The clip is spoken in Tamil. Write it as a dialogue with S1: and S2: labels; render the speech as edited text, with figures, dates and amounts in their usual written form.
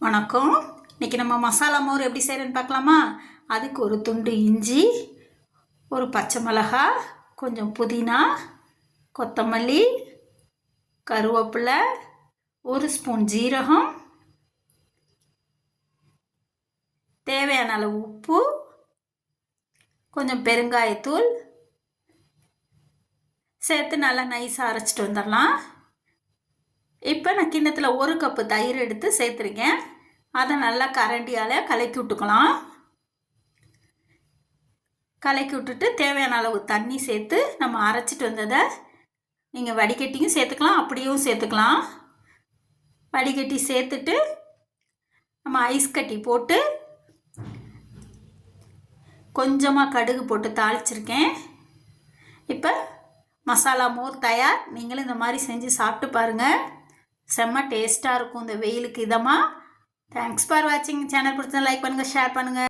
S1: வணக்கம். இன்றைக்கி நம்ம மசாலா மோர் எப்படி செய்கிறேன்னு பார்க்கலாமா? அதுக்கு ஒரு துண்டு இஞ்சி, ஒரு பச்சை மிளகாய், கொஞ்சம் புதினா, கொத்தமல்லி, கருவேப்பிலை, ஒரு ஸ்பூன் ஜீரகம், தேவையான அளவு உப்பு, கொஞ்சம் பெருங்காயத்தூள் சேர்த்து நல்லா நைஸாக அரைச்சிட்டு வந்துடலாம். இப்போ நான் கிண்ணத்தில் ஒரு கப்பு தயிர் எடுத்து சேர்த்துருக்கேன். அதை நல்லா கரண்டியால் கலக்கி விட்டுக்கலாம். கலக்கி விட்டுட்டு தேவையான அளவு தண்ணி சேர்த்து நம்ம அரைச்சிட்டு வந்ததை நீங்கள் வடிகட்டியும் சேர்த்துக்கலாம், அப்படியும் சேர்த்துக்கலாம். வடிகட்டி சேர்த்துட்டு நம்ம ஐஸ் கட்டி போட்டு கொஞ்சமாக கடுகு போட்டு தாளிச்சிருக்கேன். இப்போ மசாலா மோர் தயார். நீங்களும் இந்த மாதிரி செஞ்சு சாப்பிட்டு பாருங்கள். செம்ம டேஸ்ட்டாக இருக்கும் இந்த வெயிலுக்கு இதமாக. தேங்க்ஸ் ஃபார் வாட்சிங். சேனல் பிடிச்சா லைக் பண்ணுங்கள், ஷேர் பண்ணுங்கள்.